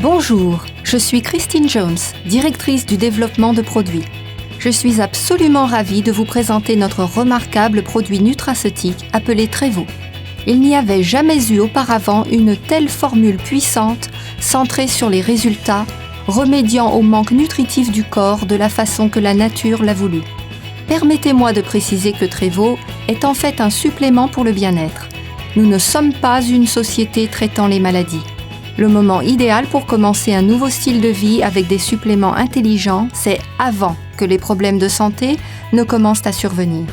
Bonjour, je suis Christine Jones, directrice du développement de produits. Je suis absolument ravie de vous présenter notre remarquable produit nutraceutique appelé Trevo. Il n'y avait jamais eu auparavant une telle formule puissante, centrée sur les résultats, remédiant au manque nutritif du corps de la façon que la nature l'a voulu. Permettez-moi de préciser que Trevo est en fait un supplément pour le bien-être. Nous ne sommes pas une société traitant les maladies. Le moment idéal pour commencer un nouveau style de vie avec des suppléments intelligents, c'est avant que les problèmes de santé ne commencent à survenir.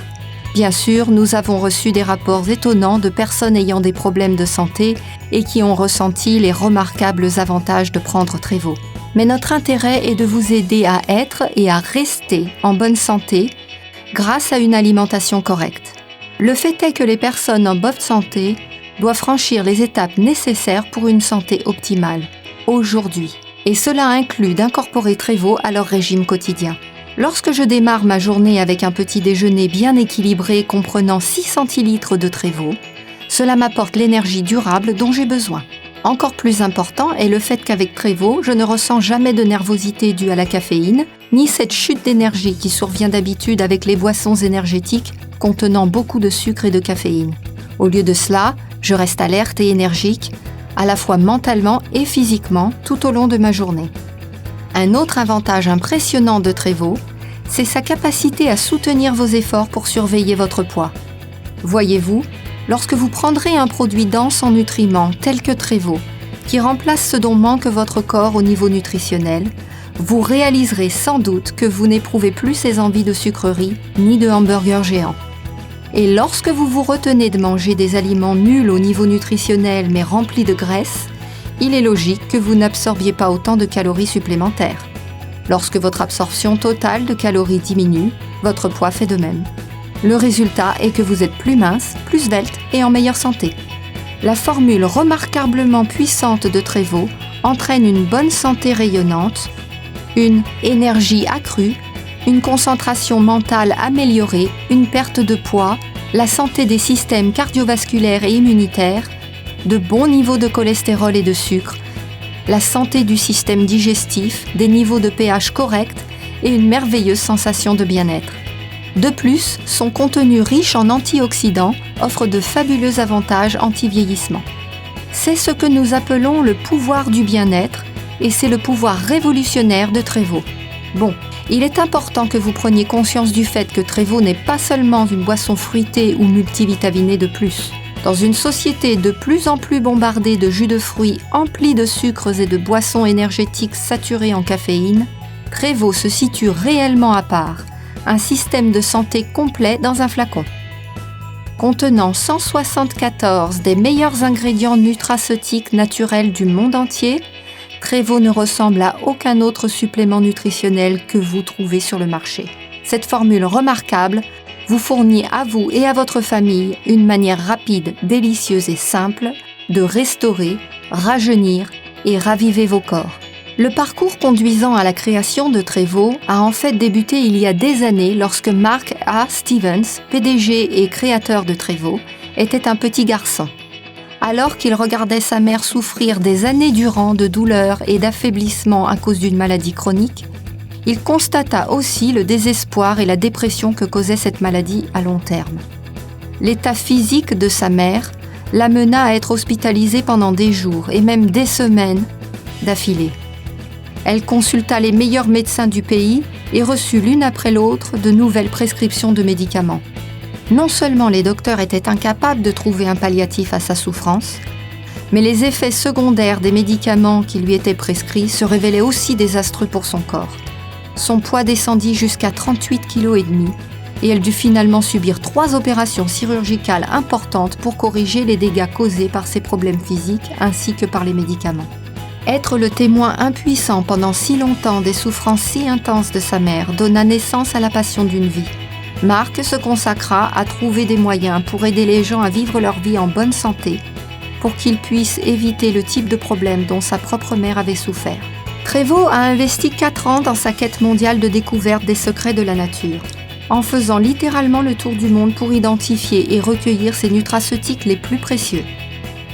Bien sûr, nous avons reçu des rapports étonnants de personnes ayant des problèmes de santé et qui ont ressenti les remarquables avantages de prendre Trevo. Mais notre intérêt est de vous aider à être et à rester en bonne santé grâce à une alimentation correcte. Le fait est que les personnes en bonne santé doivent franchir les étapes nécessaires pour une santé optimale, aujourd'hui. Et cela inclut d'incorporer Trevo à leur régime quotidien. Lorsque je démarre ma journée avec un petit déjeuner bien équilibré comprenant 6 centilitres de Trevo, cela m'apporte l'énergie durable dont j'ai besoin. Encore plus important est le fait qu'avec Trevo, je ne ressens jamais de nervosité due à la caféine, ni cette chute d'énergie qui survient d'habitude avec les boissons énergétiques contenant beaucoup de sucre et de caféine. Au lieu de cela, je reste alerte et énergique, à la fois mentalement et physiquement, tout au long de ma journée. Un autre avantage impressionnant de Trevo, c'est sa capacité à soutenir vos efforts pour surveiller votre poids. Voyez-vous, lorsque vous prendrez un produit dense en nutriments tel que Trevo, qui remplace ce dont manque votre corps au niveau nutritionnel, vous réaliserez sans doute que vous n'éprouvez plus ces envies de sucreries ni de hamburgers géants. Et lorsque vous vous retenez de manger des aliments nuls au niveau nutritionnel mais remplis de graisse, il est logique que vous n'absorbiez pas autant de calories supplémentaires. Lorsque votre absorption totale de calories diminue, votre poids fait de même. Le résultat est que vous êtes plus mince, plus svelte et en meilleure santé. La formule remarquablement puissante de Trevo entraîne une bonne santé rayonnante, une énergie accrue, une concentration mentale améliorée, une perte de poids, la santé des systèmes cardiovasculaires et immunitaires, de bons niveaux de cholestérol et de sucre, la santé du système digestif, des niveaux de pH corrects et une merveilleuse sensation de bien-être. De plus, son contenu riche en antioxydants offre de fabuleux avantages anti-vieillissement. C'est ce que nous appelons le pouvoir du bien-être et c'est le pouvoir révolutionnaire de Trevo. Bon, il est important que vous preniez conscience du fait que Trevo n'est pas seulement une boisson fruitée ou multivitaminée de plus. Dans une société de plus en plus bombardée de jus de fruits emplis de sucres et de boissons énergétiques saturées en caféine, Trevo se situe réellement à part, un système de santé complet dans un flacon. Contenant 174 des meilleurs ingrédients nutraceutiques naturels du monde entier, Trevo ne ressemble à aucun autre supplément nutritionnel que vous trouvez sur le marché. Cette formule remarquable vous fournit à vous et à votre famille une manière rapide, délicieuse et simple de restaurer, rajeunir et raviver vos corps. Le parcours conduisant à la création de Trevo a en fait débuté il y a des années lorsque Mark A. Stevens, PDG et créateur de Trevo, était un petit garçon. Alors qu'il regardait sa mère souffrir des années durant de douleurs et d'affaiblissement à cause d'une maladie chronique, il constata aussi le désespoir et la dépression que causait cette maladie à long terme. L'état physique de sa mère l'amena à être hospitalisée pendant des jours et même des semaines d'affilée. Elle consulta les meilleurs médecins du pays et reçut l'une après l'autre de nouvelles prescriptions de médicaments. Non seulement les docteurs étaient incapables de trouver un palliatif à sa souffrance, mais les effets secondaires des médicaments qui lui étaient prescrits se révélaient aussi désastreux pour son corps. Son poids descendit jusqu'à 38,5 kg et elle dut finalement subir 3 opérations chirurgicales importantes pour corriger les dégâts causés par ses problèmes physiques ainsi que par les médicaments. Être le témoin impuissant pendant si longtemps des souffrances si intenses de sa mère donna naissance à la passion d'une vie. Mark se consacra à trouver des moyens pour aider les gens à vivre leur vie en bonne santé, pour qu'ils puissent éviter le type de problème dont sa propre mère avait souffert. Trevo a investi 4 ans dans sa quête mondiale de découverte des secrets de la nature, en faisant littéralement le tour du monde pour identifier et recueillir ses nutraceutiques les plus précieux.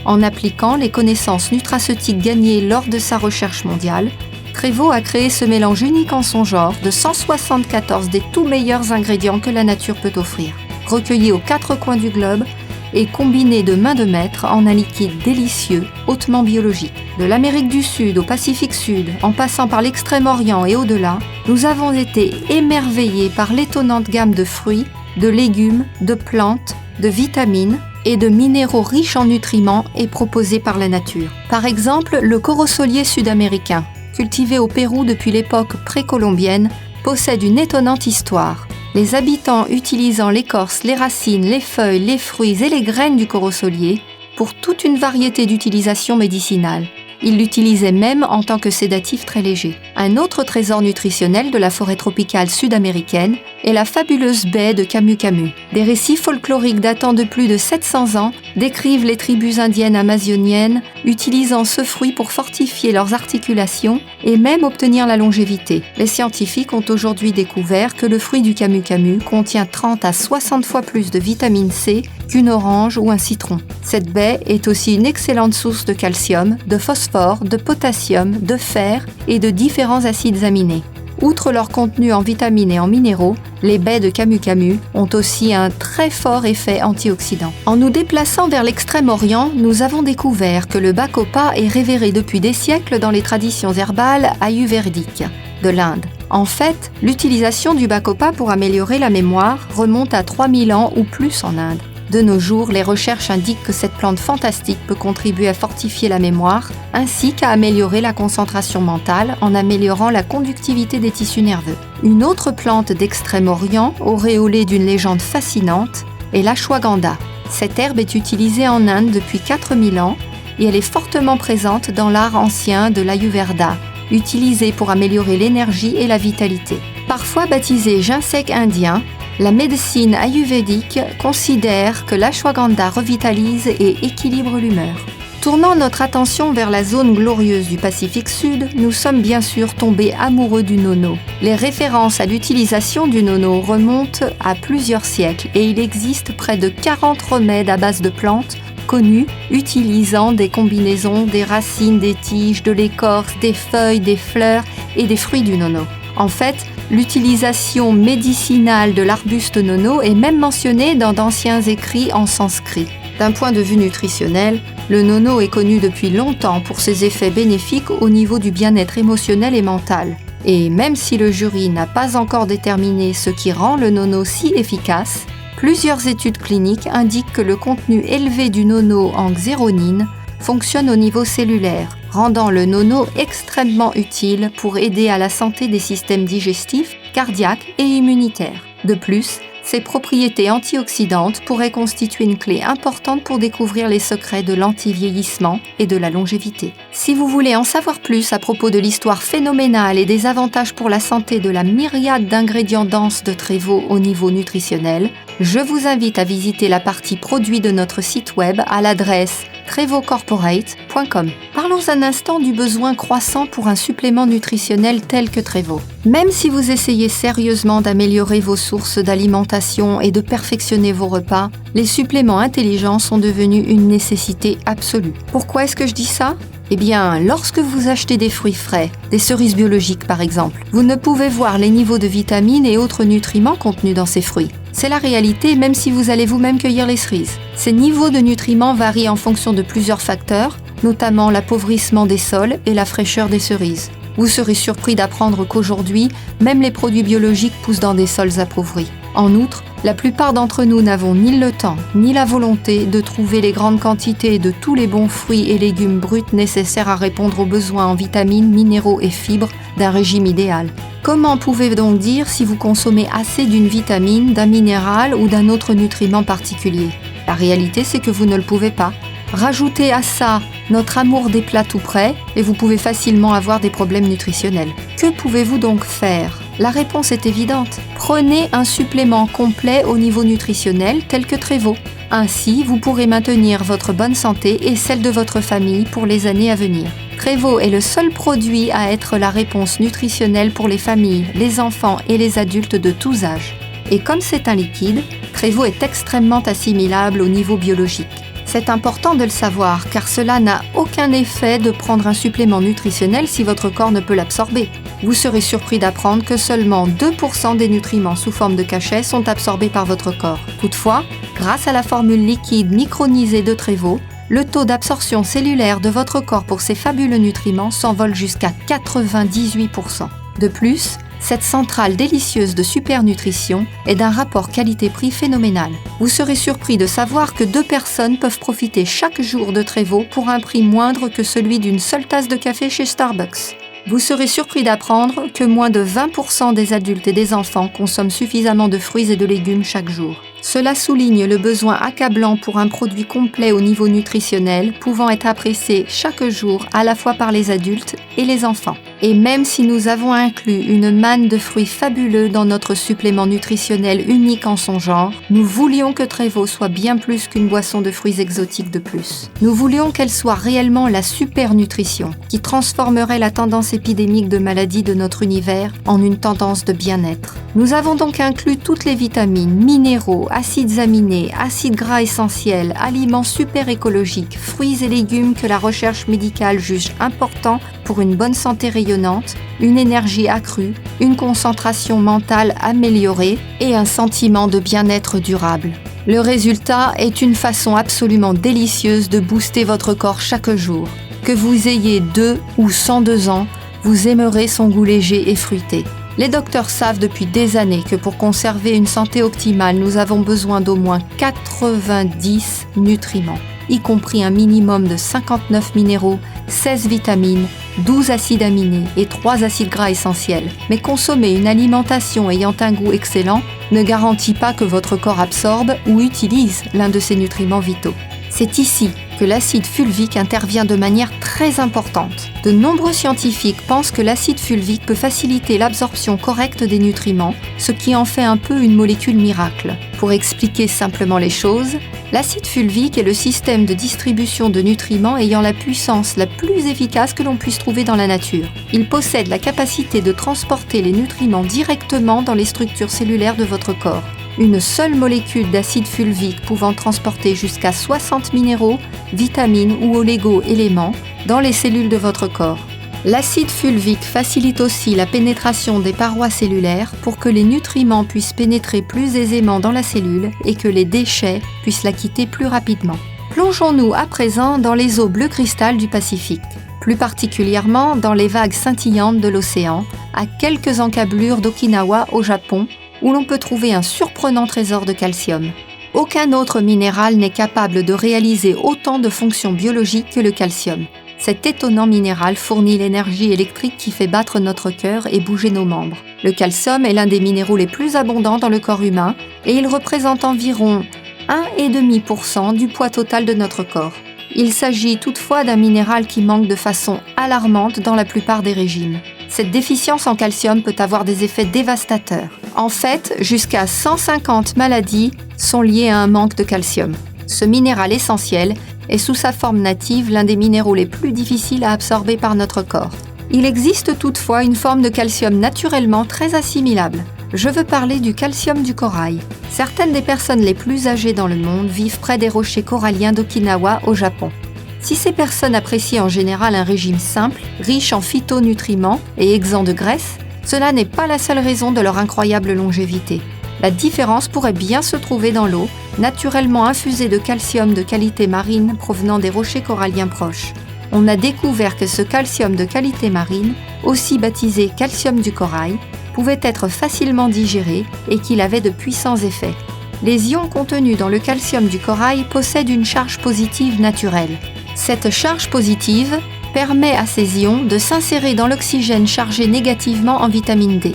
En appliquant les connaissances nutraceutiques gagnées lors de sa recherche mondiale, Trévo a créé ce mélange unique en son genre de 174 des tout meilleurs ingrédients que la nature peut offrir, recueillis aux 4 coins du globe et combinés de main de maître en un liquide délicieux, hautement biologique. De l'Amérique du Sud au Pacifique Sud, en passant par l'Extrême-Orient et au-delà, nous avons été émerveillés par l'étonnante gamme de fruits, de légumes, de plantes, de vitamines et de minéraux riches en nutriments et proposés par la nature. Par exemple, le corosolier sud-américain, cultivé au Pérou depuis l'époque précolombienne, possède une étonnante histoire. Les habitants utilisant l'écorce, les racines, les feuilles, les fruits et les graines du corosolier pour toute une variété d'utilisations médicinales. Ils l'utilisaient même en tant que sédatif très léger. Un autre trésor nutritionnel de la forêt tropicale sud-américaine est la fabuleuse baie de Camu Camu. Des récits folkloriques datant de plus de 700 ans décrivent les tribus indiennes amazoniennes utilisant ce fruit pour fortifier leurs articulations et même obtenir la longévité. Les scientifiques ont aujourd'hui découvert que le fruit du Camu Camu contient 30 à 60 fois plus de vitamine C qu'une orange ou un citron. Cette baie est aussi une excellente source de calcium, de phosphore, de potassium, de fer et de différents acides aminés. Outre leur contenu en vitamines et en minéraux, les baies de Camu Camu ont aussi un très fort effet antioxydant. En nous déplaçant vers l'Extrême-Orient, nous avons découvert que le bacopa est révéré depuis des siècles dans les traditions herbales ayurvédiques de l'Inde. En fait, l'utilisation du bacopa pour améliorer la mémoire remonte à 3000 ans ou plus en Inde. De nos jours, les recherches indiquent que cette plante fantastique peut contribuer à fortifier la mémoire, ainsi qu'à améliorer la concentration mentale en améliorant la conductivité des tissus nerveux. Une autre plante d'Extrême-Orient, auréolée d'une légende fascinante, est l'ashwagandha. Cette herbe est utilisée en Inde depuis 4000 ans et elle est fortement présente dans l'art ancien de l'Ayurveda, utilisée pour améliorer l'énergie et la vitalité. Parfois baptisée ginseng indien, la médecine ayurvédique considère que l'ashwagandha revitalise et équilibre l'humeur. Tournant notre attention vers la zone glorieuse du Pacifique Sud, nous sommes bien sûr tombés amoureux du nono. Les références à l'utilisation du nono remontent à plusieurs siècles et il existe près de 40 remèdes à base de plantes connus utilisant des combinaisons des racines, des tiges, de l'écorce, des feuilles, des fleurs et des fruits du nono. En fait, l'utilisation médicinale de l'arbuste nono est même mentionnée dans d'anciens écrits en sanskrit. D'un point de vue nutritionnel, le nono est connu depuis longtemps pour ses effets bénéfiques au niveau du bien-être émotionnel et mental. Et même si le jury n'a pas encore déterminé ce qui rend le nono si efficace, plusieurs études cliniques indiquent que le contenu élevé du nono en xéronine fonctionne au niveau cellulaire, rendant le nono extrêmement utile pour aider à la santé des systèmes digestifs, cardiaques et immunitaires. De plus, ses propriétés antioxydantes pourraient constituer une clé importante pour découvrir les secrets de l'anti-vieillissement et de la longévité. Si vous voulez en savoir plus à propos de l'histoire phénoménale et des avantages pour la santé de la myriade d'ingrédients denses de Trévo au niveau nutritionnel, je vous invite à visiter la partie produits de notre site web à l'adresse trevocorporate.com. Parlons un instant du besoin croissant pour un supplément nutritionnel tel que Trévo. Même si vous essayez sérieusement d'améliorer vos sources d'alimentation et de perfectionner vos repas, les suppléments intelligents sont devenus une nécessité absolue. Pourquoi est-ce que je dis ça ? Eh bien, lorsque vous achetez des fruits frais, des cerises biologiques par exemple, vous ne pouvez voir les niveaux de vitamines et autres nutriments contenus dans ces fruits. C'est la réalité même si vous allez vous-même cueillir les cerises. Ces niveaux de nutriments varient en fonction de plusieurs facteurs, notamment l'appauvrissement des sols et la fraîcheur des cerises. Vous serez surpris d'apprendre qu'aujourd'hui, même les produits biologiques poussent dans des sols appauvris. En outre, la plupart d'entre nous n'avons ni le temps ni la volonté de trouver les grandes quantités de tous les bons fruits et légumes bruts nécessaires à répondre aux besoins en vitamines, minéraux et fibres d'un régime idéal. Comment pouvez-vous donc dire si vous consommez assez d'une vitamine, d'un minéral ou d'un autre nutriment particulier ? La réalité, c'est que vous ne le pouvez pas. Rajoutez à ça notre amour des plats tout prêts et vous pouvez facilement avoir des problèmes nutritionnels. Que pouvez-vous donc faire ? La réponse est évidente. Prenez un supplément complet au niveau nutritionnel tel que Trévo. Ainsi, vous pourrez maintenir votre bonne santé et celle de votre famille pour les années à venir. Trévo est le seul produit à être la réponse nutritionnelle pour les familles, les enfants et les adultes de tous âges. Et comme c'est un liquide, Trévo est extrêmement assimilable au niveau biologique. C'est important de le savoir car cela n'a aucun effet de prendre un supplément nutritionnel si votre corps ne peut l'absorber. Vous serez surpris d'apprendre que seulement 2% des nutriments sous forme de cachets sont absorbés par votre corps. Toutefois, grâce à la formule liquide micronisée de Trevo, le taux d'absorption cellulaire de votre corps pour ces fabuleux nutriments s'envole jusqu'à 98%. De plus, cette centrale délicieuse de supernutrition est d'un rapport qualité-prix phénoménal. Vous serez surpris de savoir que 2 personnes peuvent profiter chaque jour de Trevo pour un prix moindre que celui d'une seule tasse de café chez Starbucks. Vous serez surpris d'apprendre que moins de 20% des adultes et des enfants consomment suffisamment de fruits et de légumes chaque jour. Cela souligne le besoin accablant pour un produit complet au niveau nutritionnel, pouvant être apprécié chaque jour à la fois par les adultes et les enfants. Et même si nous avons inclus une manne de fruits fabuleux dans notre supplément nutritionnel unique en son genre, nous voulions que Trevo soit bien plus qu'une boisson de fruits exotiques de plus. Nous voulions qu'elle soit réellement la supernutrition, qui transformerait la tendance épidémique de maladies de notre univers en une tendance de bien-être. Nous avons donc inclus toutes les vitamines, minéraux, acides aminés, acides gras essentiels, aliments super écologiques, fruits et légumes que la recherche médicale juge importants pour une bonne santé rayonnante, une énergie accrue, une concentration mentale améliorée et un sentiment de bien-être durable. Le résultat est une façon absolument délicieuse de booster votre corps chaque jour. Que vous ayez 2 ou 102 ans, vous aimerez son goût léger et fruité. Les docteurs savent depuis des années que pour conserver une santé optimale, nous avons besoin d'au moins 90 nutriments, y compris un minimum de 59 minéraux, 16 vitamines, 12 acides aminés et 3 acides gras essentiels. Mais consommer une alimentation ayant un goût excellent ne garantit pas que votre corps absorbe ou utilise l'un de ces nutriments vitaux. C'est ici que l'acide fulvique intervient de manière très importante. De nombreux scientifiques pensent que l'acide fulvique peut faciliter l'absorption correcte des nutriments, ce qui en fait un peu une molécule miracle. Pour expliquer simplement les choses, l'acide fulvique est le système de distribution de nutriments ayant la puissance la plus efficace que l'on puisse trouver dans la nature. Il possède la capacité de transporter les nutriments directement dans les structures cellulaires de votre corps. Une seule molécule d'acide fulvique pouvant transporter jusqu'à 60 minéraux, vitamines ou oligo-éléments dans les cellules de votre corps. L'acide fulvique facilite aussi la pénétration des parois cellulaires pour que les nutriments puissent pénétrer plus aisément dans la cellule et que les déchets puissent la quitter plus rapidement. Plongeons-nous à présent dans les eaux bleu cristal du Pacifique, plus particulièrement dans les vagues scintillantes de l'océan, à quelques encablures d'Okinawa au Japon, où l'on peut trouver un surprenant trésor de calcium. Aucun autre minéral n'est capable de réaliser autant de fonctions biologiques que le calcium. Cet étonnant minéral fournit l'énergie électrique qui fait battre notre cœur et bouger nos membres. Le calcium est l'un des minéraux les plus abondants dans le corps humain et il représente environ 1,5% du poids total de notre corps. Il s'agit toutefois d'un minéral qui manque de façon alarmante dans la plupart des régimes. Cette déficience en calcium peut avoir des effets dévastateurs. En fait, jusqu'à 150 maladies sont liées à un manque de calcium. Ce minéral essentiel est sous sa forme native l'un des minéraux les plus difficiles à absorber par notre corps. Il existe toutefois une forme de calcium naturellement très assimilable. Je veux parler du calcium du corail. Certaines des personnes les plus âgées dans le monde vivent près des rochers coralliens d'Okinawa au Japon. Si ces personnes apprécient en général un régime simple, riche en phytonutriments et exempt de graisse, cela n'est pas la seule raison de leur incroyable longévité. La différence pourrait bien se trouver dans l'eau, naturellement infusée de calcium de qualité marine provenant des rochers coralliens proches. On a découvert que ce calcium de qualité marine, aussi baptisé calcium du corail, pouvait être facilement digéré et qu'il avait de puissants effets. Les ions contenus dans le calcium du corail possèdent une charge positive naturelle. Cette charge positive permet à ces ions de s'insérer dans l'oxygène chargé négativement en vitamine D.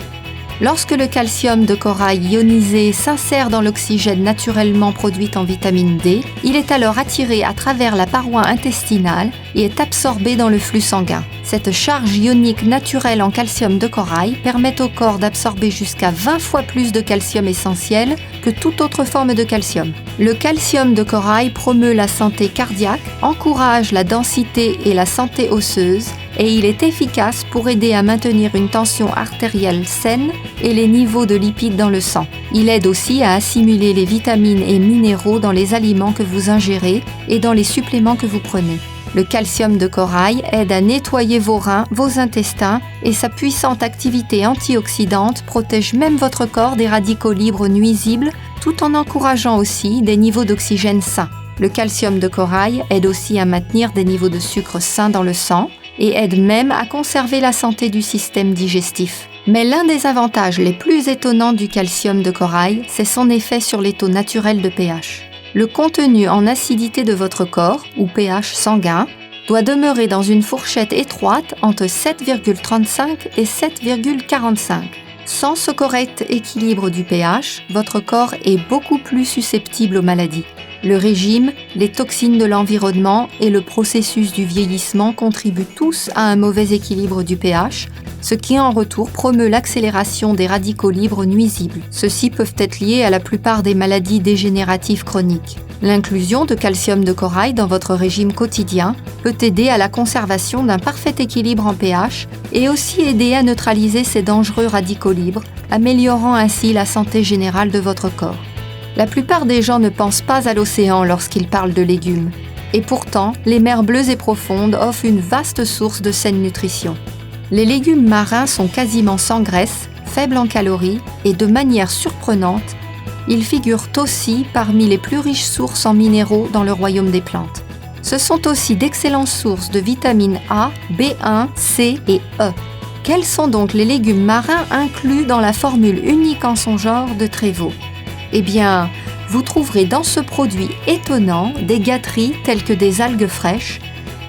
Lorsque le calcium de corail ionisé s'insère dans l'oxygène naturellement produit en vitamine D, il est alors attiré à travers la paroi intestinale et est absorbé dans le flux sanguin. Cette charge ionique naturelle en calcium de corail permet au corps d'absorber jusqu'à 20 fois plus de calcium essentiel que toute autre forme de calcium. Le calcium de corail promeut la santé cardiaque, encourage la densité et la santé osseuse et il est efficace pour aider à maintenir une tension artérielle saine et les niveaux de lipides dans le sang. Il aide aussi à assimiler les vitamines et minéraux dans les aliments que vous ingérez et dans les suppléments que vous prenez. Le calcium de corail aide à nettoyer vos reins, vos intestins et sa puissante activité antioxydante protège même votre corps des radicaux libres nuisibles tout en encourageant aussi des niveaux d'oxygène sains. Le calcium de corail aide aussi à maintenir des niveaux de sucre sains dans le sang et aide même à conserver la santé du système digestif. Mais l'un des avantages les plus étonnants du calcium de corail, c'est son effet sur les taux naturels de pH. Le contenu en acidité de votre corps, ou pH sanguin, doit demeurer dans une fourchette étroite entre 7,35 et 7,45. Sans ce correct équilibre du pH, votre corps est beaucoup plus susceptible aux maladies. Le régime, les toxines de l'environnement et le processus du vieillissement contribuent tous à un mauvais équilibre du pH, ce qui en retour promeut l'accélération des radicaux libres nuisibles. Ceux-ci peuvent être liés à la plupart des maladies dégénératives chroniques. L'inclusion de calcium de corail dans votre régime quotidien peut aider à la conservation d'un parfait équilibre en pH et aussi aider à neutraliser ces dangereux radicaux libres, améliorant ainsi la santé générale de votre corps. La plupart des gens ne pensent pas à l'océan lorsqu'ils parlent de légumes. Et pourtant, les mers bleues et profondes offrent une vaste source de saine nutrition. Les légumes marins sont quasiment sans graisse, faibles en calories et de manière surprenante, ils figurent aussi parmi les plus riches sources en minéraux dans le royaume des plantes. Ce sont aussi d'excellentes sources de vitamines A, B1, C et E. Quels sont donc les légumes marins inclus dans la formule unique en son genre de Trévo ? Eh bien, vous trouverez dans ce produit étonnant des gâteries telles que des algues fraîches,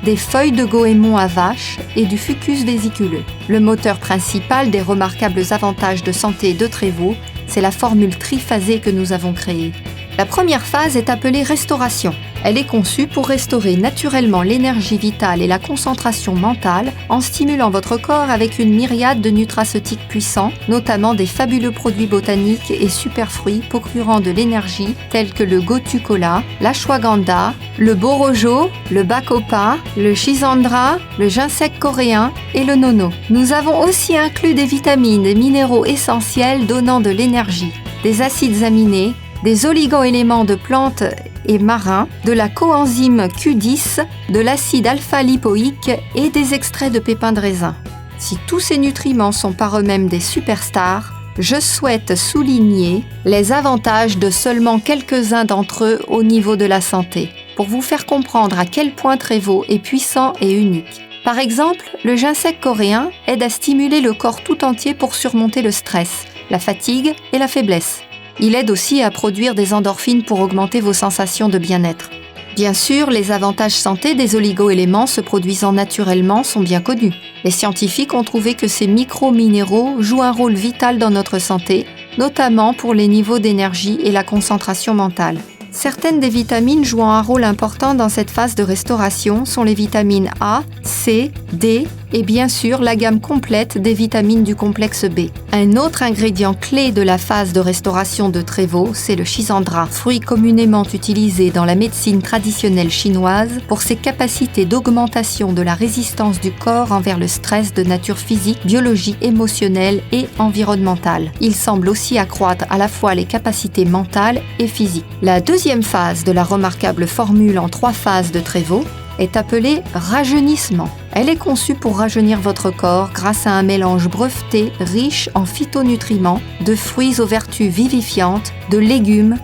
des feuilles de goémon à vache et du fucus vésiculeux. Le moteur principal des remarquables avantages de santé de Trévo, c'est la formule triphasée que nous avons créée. La première phase est appelée restauration. Elle est conçue pour restaurer naturellement l'énergie vitale et la concentration mentale en stimulant votre corps avec une myriade de nutraceutiques puissants, notamment des fabuleux produits botaniques et superfruits procurant de l'énergie tels que le gotu-kola, l'ashwagandha, le borojo, le bacopa, le schisandra, le ginseng coréen et le nono. Nous avons aussi inclus des vitamines et minéraux essentiels donnant de l'énergie, des acides aminés, des oligo-éléments de plantes et marins, de la coenzyme Q10, de l'acide alpha-lipoïque et des extraits de pépins de raisin. Si tous ces nutriments sont par eux-mêmes des superstars, je souhaite souligner les avantages de seulement quelques-uns d'entre eux au niveau de la santé, pour vous faire comprendre à quel point Trévo est puissant et unique. Par exemple, le ginseng coréen aide à stimuler le corps tout entier pour surmonter le stress, la fatigue et la faiblesse. Il aide aussi à produire des endorphines pour augmenter vos sensations de bien-être. Bien sûr, les avantages santé des oligo-éléments se produisant naturellement sont bien connus. Les scientifiques ont trouvé que ces micro-minéraux jouent un rôle vital dans notre santé, notamment pour les niveaux d'énergie et la concentration mentale. Certaines des vitamines jouant un rôle important dans cette phase de restauration sont les vitamines A, C, D et bien sûr la gamme complète des vitamines du complexe B. Un autre ingrédient clé de la phase de restauration de Trévo, c'est le schisandra, fruit communément utilisé dans la médecine traditionnelle chinoise pour ses capacités d'augmentation de la résistance du corps envers le stress de nature physique, biologique, émotionnelle et environnementale. Il semble aussi accroître à la fois les capacités mentales et physiques. La deuxième phase de la remarquable formule en 3 phases de Trévo est appelée rajeunissement. Elle est conçue pour rajeunir votre corps grâce à un mélange breveté riche en phytonutriments, de fruits aux vertus vivifiantes, de légumes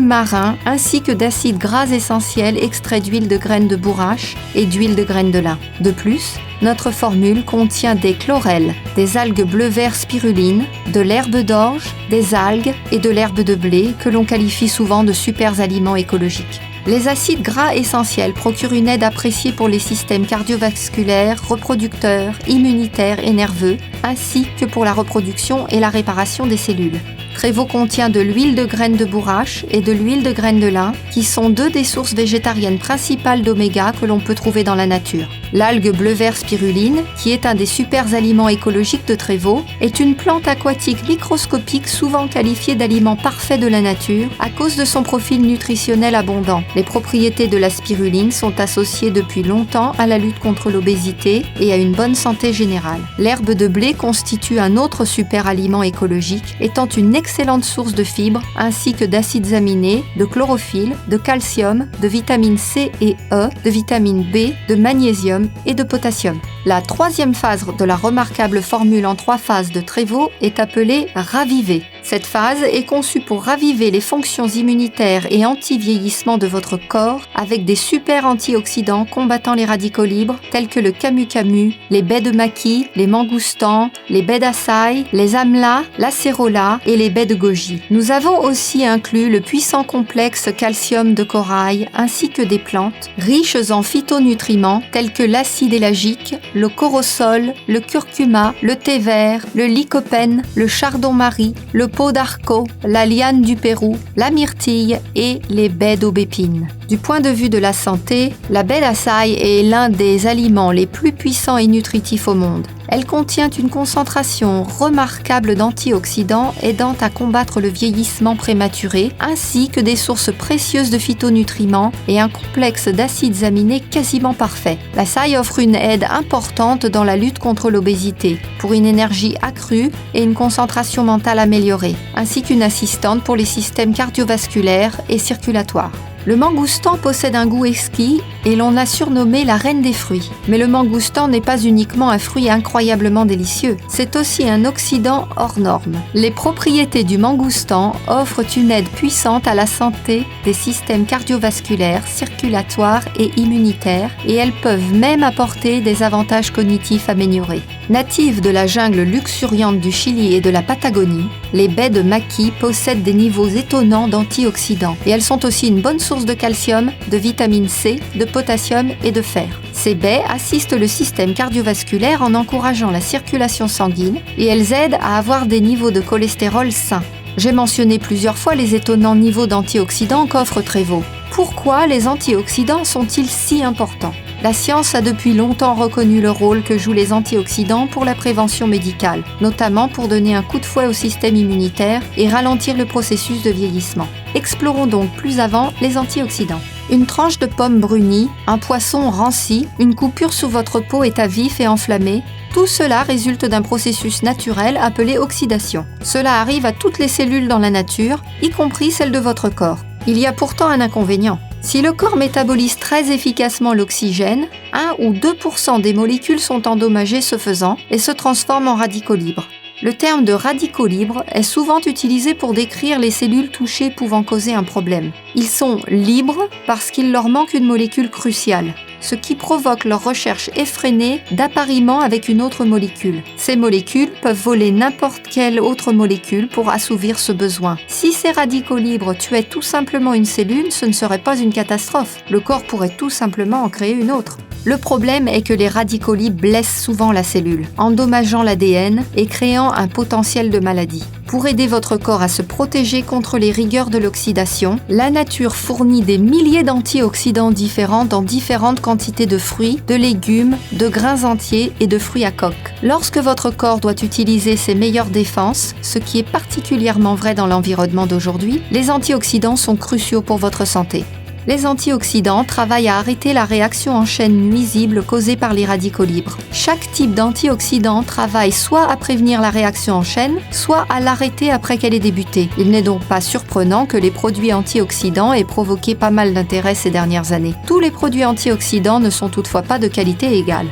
marins ainsi que d'acides gras essentiels extraits d'huile de graines de bourrache et d'huile de graines de lin. De plus, notre formule contient des chlorelles, des algues bleu-vert spiruline, de l'herbe d'orge, des algues et de l'herbe de blé que l'on qualifie souvent de super aliments écologiques. Les acides gras essentiels procurent une aide appréciée pour les systèmes cardiovasculaires, reproducteurs, immunitaires et nerveux, ainsi que pour la reproduction et la réparation des cellules. Trévo contient de l'huile de graines de bourrache et de l'huile de graines de lin, qui sont 2 des sources végétariennes principales d'oméga que l'on peut trouver dans la nature. L'algue bleu-vert spiruline, qui est un des super aliments écologiques de Trévaux, est une plante aquatique microscopique souvent qualifiée d'aliment parfait de la nature à cause de son profil nutritionnel abondant. Les propriétés de la spiruline sont associées depuis longtemps à la lutte contre l'obésité et à une bonne santé générale. L'herbe de blé constitue un autre super aliment écologique, étant une excellente source de fibres ainsi que d'acides aminés, de chlorophylle, de calcium, de vitamines C et E, de vitamine B, de magnésium et de potassium. La troisième phase de la remarquable formule en 3 phases de Trévaux est appelée raviver. Cette phase est conçue pour raviver les fonctions immunitaires et anti-vieillissement de votre corps avec des super antioxydants combattant les radicaux libres tels que le camu-camu, les baies de maqui, les mangoustans, les baies d'açaï, les amlas, l'acérola et les baies de goji. Nous avons aussi inclus le puissant complexe calcium de corail ainsi que des plantes riches en phytonutriments tels que l'acide élagique, le corosol, le curcuma, le thé vert, le lycopène, le chardon-marie, le pot d'arco, la liane du Pérou, la myrtille et les baies d'aubépine. Du point de vue de la santé, la baie d'açaï est l'un des aliments les plus puissants et nutritifs au monde. Elle contient une concentration remarquable d'antioxydants aidant à combattre le vieillissement prématuré, ainsi que des sources précieuses de phytonutriments et un complexe d'acides aminés quasiment parfait. L'açaï offre une aide importante dans la lutte contre l'obésité, pour une énergie accrue et une concentration mentale améliorée, ainsi qu'une assistante pour les systèmes cardiovasculaires et circulatoires. Le mangoustan possède un goût exquis et l'on l'a surnommé la reine des fruits. Mais le mangoustan n'est pas uniquement un fruit incroyablement délicieux, c'est aussi un oxydant hors norme. Les propriétés du mangoustan offrent une aide puissante à la santé des systèmes cardiovasculaires, circulatoires et immunitaires et elles peuvent même apporter des avantages cognitifs améliorés. Natives de la jungle luxuriante du Chili et de la Patagonie, les baies de maqui possèdent des niveaux étonnants d'antioxydants et elles sont aussi une bonne source de calcium, de vitamine C, de potassium et de fer. Ces baies assistent le système cardiovasculaire en encourageant la circulation sanguine et elles aident à avoir des niveaux de cholestérol sains. J'ai mentionné plusieurs fois les étonnants niveaux d'antioxydants qu'offre Trévaux. Pourquoi les antioxydants sont-ils si importants ? La science a depuis longtemps reconnu le rôle que jouent les antioxydants pour la prévention médicale, notamment pour donner un coup de fouet au système immunitaire et ralentir le processus de vieillissement. Explorons donc plus avant les antioxydants. Une tranche de pomme brunie, un poisson ranci, une coupure sous votre peau est à vif et enflammée. Tout cela résulte d'un processus naturel appelé oxydation. Cela arrive à toutes les cellules dans la nature, y compris celles de votre corps. Il y a pourtant un inconvénient. Si le corps métabolise très efficacement l'oxygène, 1 ou 2% des molécules sont endommagées ce faisant et se transforment en radicaux libres. Le terme de radicaux libres est souvent utilisé pour décrire les cellules touchées pouvant causer un problème. Ils sont libres parce qu'il leur manque une molécule cruciale, ce qui provoque leur recherche effrénée d'appariement avec une autre molécule. Ces molécules peuvent voler n'importe quelle autre molécule pour assouvir ce besoin. Si ces radicaux libres tuaient tout simplement une cellule, ce ne serait pas une catastrophe. Le corps pourrait tout simplement en créer une autre. Le problème est que les radicaux libres blessent souvent la cellule, endommageant l'ADN et créant un potentiel de maladie. Pour aider votre corps à se protéger contre les rigueurs de l'oxydation, la nature fournit des milliers d'antioxydants différents dans différentes quantités de fruits, de légumes, de grains entiers et de fruits à coque. Lorsque votre corps doit utiliser ses meilleures défenses, ce qui est particulièrement vrai dans l'environnement d'aujourd'hui, les antioxydants sont cruciaux pour votre santé. Les antioxydants travaillent à arrêter la réaction en chaîne nuisible causée par les radicaux libres. Chaque type d'antioxydant travaille soit à prévenir la réaction en chaîne, soit à l'arrêter après qu'elle ait débuté. Il n'est donc pas surprenant que les produits antioxydants aient provoqué pas mal d'intérêt ces dernières années. Tous les produits antioxydants ne sont toutefois pas de qualité égale.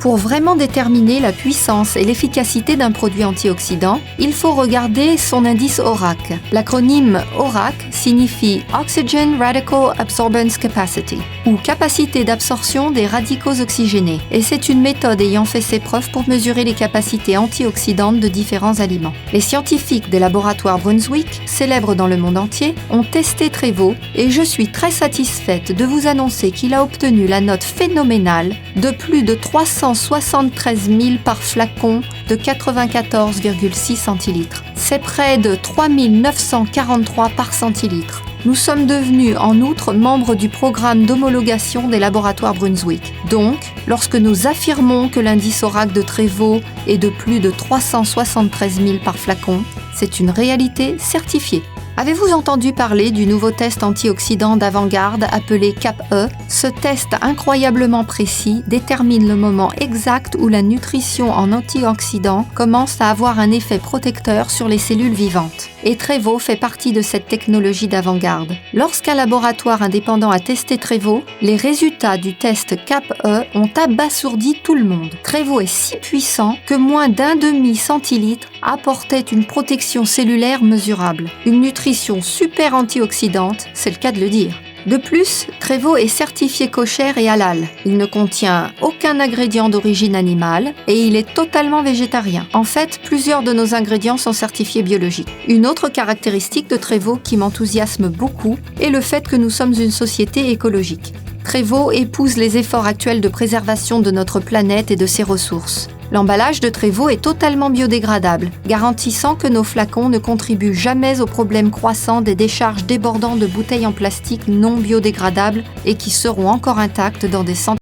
Pour vraiment déterminer la puissance et l'efficacité d'un produit antioxydant, il faut regarder son indice ORAC. L'acronyme ORAC signifie Oxygen Radical Absorbance Capacity, ou capacité d'absorption des radicaux oxygénés, et c'est une méthode ayant fait ses preuves pour mesurer les capacités antioxydantes de différents aliments. Les scientifiques des laboratoires Brunswick, célèbres dans le monde entier, ont testé Trévaux et je suis très satisfaite de vous annoncer qu'il a obtenu la note phénoménale de plus de 373 000 par flacon de 94,6 centilitres. C'est près de 3 943 par centilitre. Nous sommes devenus en outre membres du programme d'homologation des laboratoires Brunswick. Donc, lorsque nous affirmons que l'indice ORAC de Trévaux est de plus de 373 000 par flacon, c'est une réalité certifiée. Avez-vous entendu parler du nouveau test antioxydant d'avant-garde appelé CAP-E ? Ce test incroyablement précis détermine le moment exact où la nutrition en antioxydants commence à avoir un effet protecteur sur les cellules vivantes. Et Trévaux fait partie de cette technologie d'avant-garde. Lorsqu'un laboratoire indépendant a testé Trévaux, les résultats du test CAP-E ont abasourdi tout le monde. Trévaux est si puissant que moins d'1,5 centilitre apportait une protection cellulaire mesurable. Une nutrition super antioxydante, c'est le cas de le dire. De plus, Trévaux est certifié kosher et halal. Il ne contient aucun ingrédient d'origine animale et il est totalement végétarien. En fait, plusieurs de nos ingrédients sont certifiés biologiques. Une autre caractéristique de Trévaux qui m'enthousiasme beaucoup est le fait que nous sommes une société écologique. Trévaux épouse les efforts actuels de préservation de notre planète et de ses ressources. L'emballage de Trévaux est totalement biodégradable, garantissant que nos flacons ne contribuent jamais au problème croissant des décharges débordant de bouteilles en plastique non biodégradables et qui seront encore intactes dans des centaines